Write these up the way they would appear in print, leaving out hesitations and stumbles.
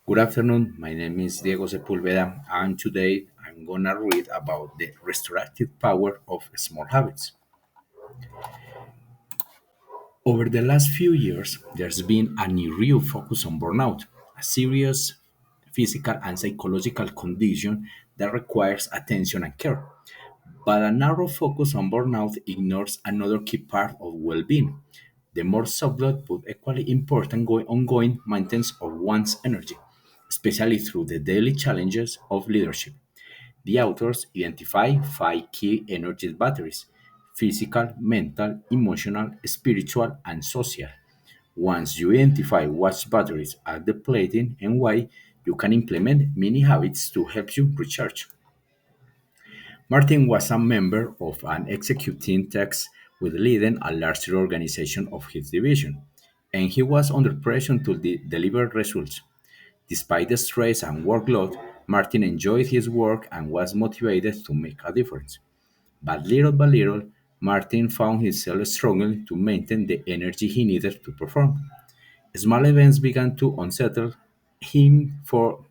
Good afternoon. My name is Diego Sepulveda, and today I'm gonna read about the restorative power of small habits. Over the last few years, there's been a real focus on burnout, a serious physical and psychological condition that requires attention and care. But a narrow focus on burnout ignores another key part of well being the more subtle but equally important ongoing maintenance of one's energy, especially through the daily challenges of leadership. The authors identify five key energy batteries physical, mental, emotional, spiritual, and social. Once you identify what batteries are depleting and why, you can implement many habits to help you recharge. Martin was a member of an executive task with leading a larger organization of his division, and he was under pressure to deliver results. Despite the stress and workload, Martin enjoyed his work and was motivated to make a difference. But little by little, Martin found himself struggling to maintain the energy he needed to perform. Small events began to unsettle him for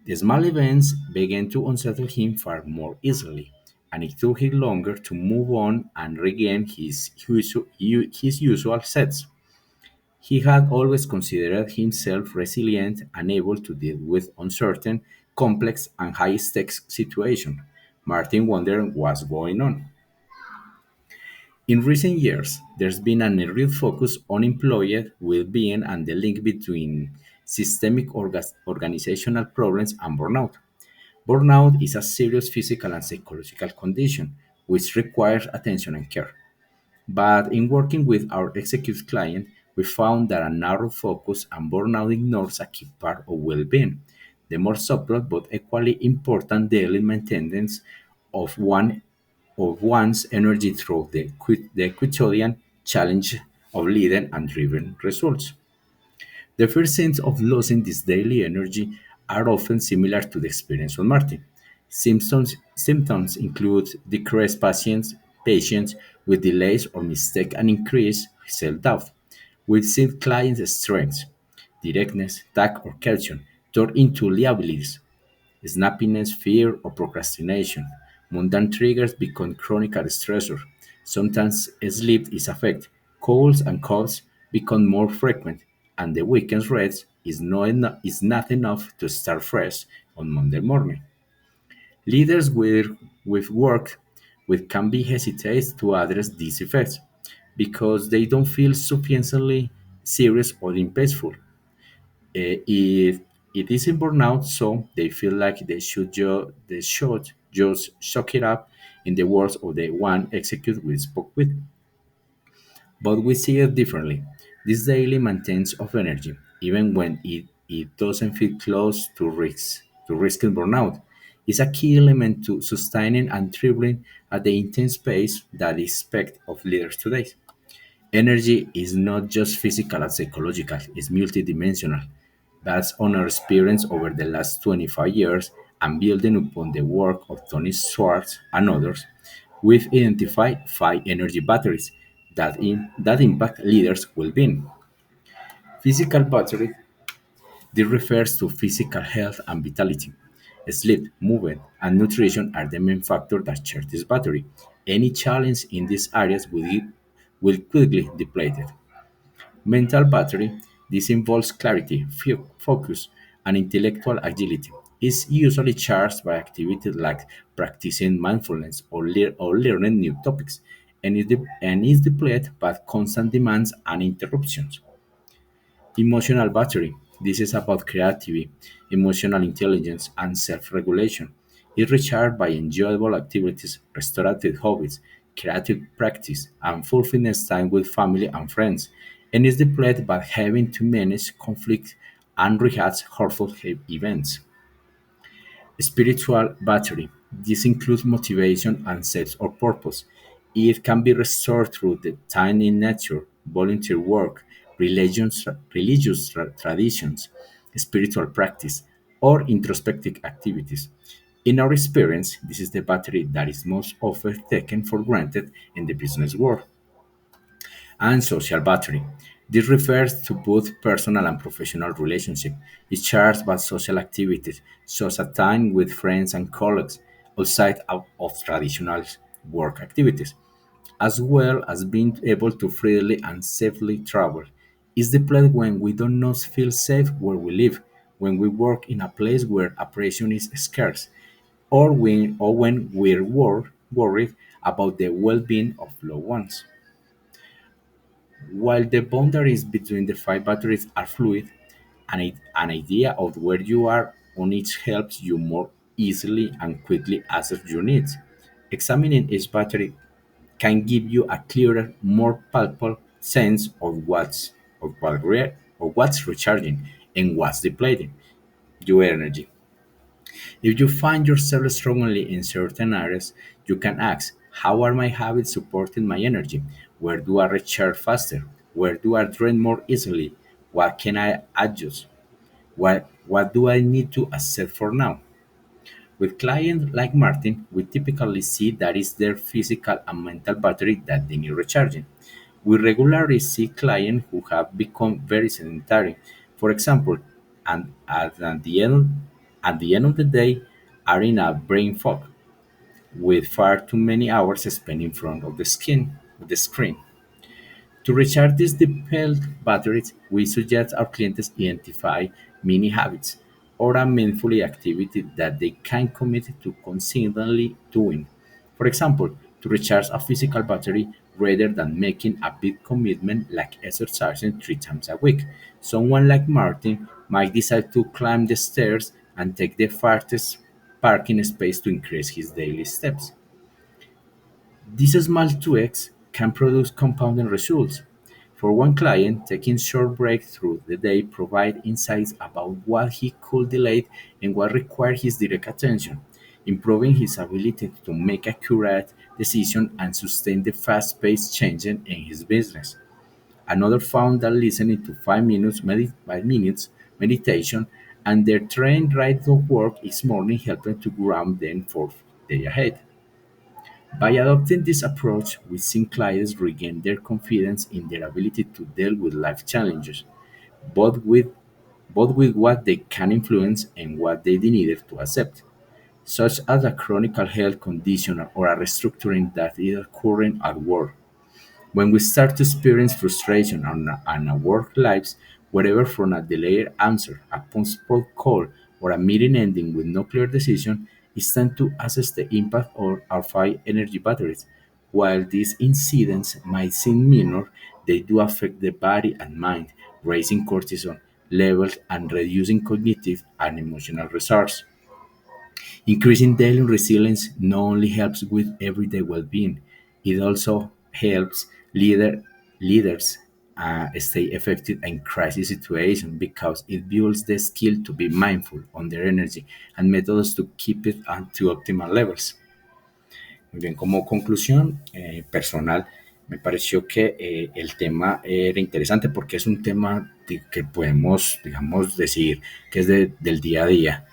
the small events began to unsettle him far more easily, and it took him longer to move on and regain his usual sets. He had always considered himself resilient and able to deal with uncertain, complex, and high stakes situations. Martin wondered what's going on. In recent years, there's been a real focus on employee well-being and the link between systemic organizational problems and burnout. Burnout is a serious physical and psychological condition which requires attention and care. But in working with our executive client, we found that a narrow focus and burnout ignores a key part of well-being, the more subtle but equally important daily maintenance of one's energy through the quotidian challenge of leading and driven results. The first signs of losing this daily energy are often similar to the experience of Martin. Symptoms include decreased patience with delays or mistakes and increased self-doubt. We've seen clients' strengths, directness, tact, or caution turn into liabilities snappiness, fear, or procrastination. Mundane triggers become chronic stressors. Sometimes sleep is affected. Colds and coughs become more frequent, and the weekend's rest is not enough to start fresh on Monday morning. Leaders with work with can be hesitate to address these effects because they don't feel sufficiently serious or impactful. If it isn't burnout, so they feel like they should just suck it up in the words of the one execute we spoke with. But we see it differently. This daily maintenance of energy, even when it doesn't feel close to risking burnout, is a key element to sustaining and thriving at the intense pace that is expected of leaders today. Energy is not just physical and psychological, it's multidimensional. Based on our experience over the last 25 years and building upon the work of Tony Schwartz and others, we've identified five energy batteries that impact leaders' well-being. Physical battery, this refers to physical health and vitality. Sleep, movement, and nutrition are the main factors that share this battery. Any challenge in these areas will quickly deplete it. Mental battery, this involves clarity, focus, and intellectual agility. Is usually charged by activities like practicing mindfulness or learning new topics, and is depleted by constant demands and interruptions. Emotional battery. This is about creativity, emotional intelligence, and self regulation. It's recharged by enjoyable activities, restorative hobbies, creative practice, and fulfillment time with family and friends, and is depleted by having to manage conflict and rehash hurtful events. Spiritual battery. This includes motivation and sense of purpose. It can be restored through the time in nature, volunteer work, religious traditions, spiritual practice, or introspective activities. In our experience, this is the battery that is most often taken for granted in the business world and social battery. This refers to both personal and professional relationships. It's charged by social activities, such as time with friends and colleagues outside of traditional work activities, as well as being able to freely and safely travel. It's the place when we do not feel safe where we live, when we work in a place where oppression is scarce, or when we're worried about the well-being of loved ones. While the boundaries between the five batteries are fluid, an idea of where you are on each helps you more easily and quickly assess your needs. Examining each battery can give you a clearer, more palpable sense of what's recharging and what's depleting your energy. If you find yourself struggling in certain areas, you can ask, how are my habits supporting my energy? Where do I recharge faster? Where do I drain more easily? What can I adjust? What do I need to accept for now? With clients like Martin, we typically see that it's their physical and mental battery that they need recharging. We regularly see clients who have become very sedentary, for example, and at the end of the day are in a brain fog with far too many hours spent in front of the screen. To recharge these depleted batteries, we suggest our clients identify mini habits or a meaningful activity that they can commit to consistently doing. For example, to recharge a physical battery rather than making a big commitment like exercising 3 times a week. Someone like Martin might decide to climb the stairs and take the farthest parking space to increase his daily steps. These small tweaks can produce compounding results. For one client, taking short breaks through the day provide insights about what he could delay and what required his direct attention, improving his ability to make accurate decisions and sustain the fast-paced changes in his business. Another found that listening to 5 minutes meditation and their train ride to work each morning helped them to ground them for the day ahead. By adopting this approach, we've seen clients regain their confidence in their ability to deal with life challenges, both with, both with what they can influence and what they needed to accept, such as a chronic health condition or a restructuring that is occurring at work. When we start to experience frustration on our work lives, whether from a delayed answer, a postponed call, or a meeting ending with no clear decision, it's time to assess the impact of our five energy batteries. While these incidents might seem minor, they do affect the body and mind, raising cortisol levels and reducing cognitive and emotional resources. Increasing daily resilience not only helps with everyday well-being, it also helps leaders stay effective in crisis situations because it builds the skill to be mindful on their energy and methods to keep it to optimal levels. Muy bien, como conclusión personal, me pareció que el tema era interesante porque es un tema que podemos, digamos, decir que es del día a día.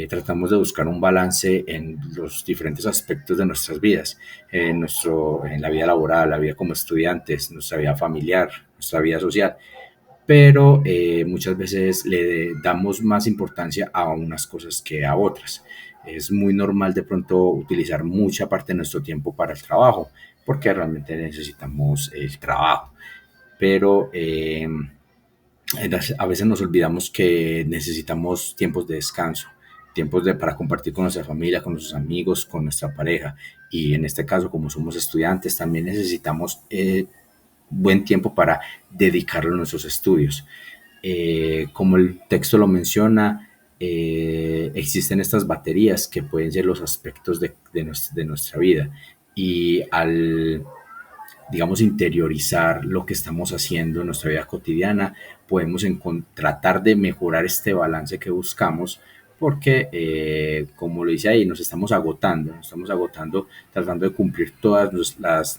Tratamos de buscar un balance en los diferentes aspectos de nuestras vidas, en la vida laboral, la vida como estudiantes, nuestra vida familiar, nuestra vida social, pero muchas veces le damos más importancia a unas cosas que a otras. Es muy normal de pronto utilizar mucha parte de nuestro tiempo para el trabajo, porque realmente necesitamos el trabajo, pero a veces nos olvidamos que necesitamos tiempos de descanso, para compartir con nuestra familia, con nuestros amigos, con nuestra pareja. Y en este caso, como somos estudiantes, también necesitamos buen tiempo para dedicarlo a nuestros estudios. Como el texto lo menciona, existen estas baterías que pueden ser los aspectos de nuestra vida. Y al, digamos, interiorizar lo que estamos haciendo en nuestra vida cotidiana, podemos tratar de mejorar este balance que buscamos, porque, como lo dice ahí, nos estamos agotando tratando de cumplir todas nuestras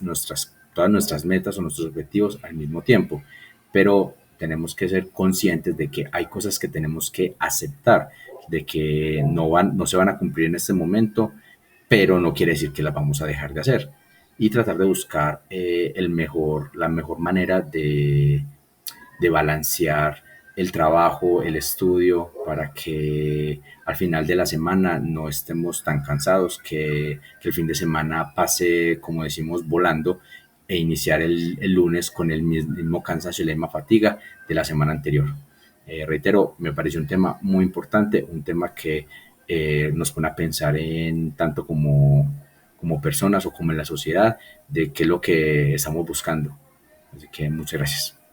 metas o nuestros objetivos al mismo tiempo. Pero tenemos que ser conscientes de que hay cosas que tenemos que aceptar, de que no se van a cumplir en este momento, pero no quiere decir que las vamos a dejar de hacer y tratar de buscar la mejor manera de balancear el trabajo, el estudio, para que al final de la semana no estemos tan cansados, que el fin de semana pase, como decimos, volando e iniciar el lunes con el mismo cansancio y la misma fatiga de la semana anterior. Reitero, me parece un tema muy importante, un tema que nos pone a pensar en tanto como personas o como en la sociedad, de qué es lo que estamos buscando. Así que muchas gracias.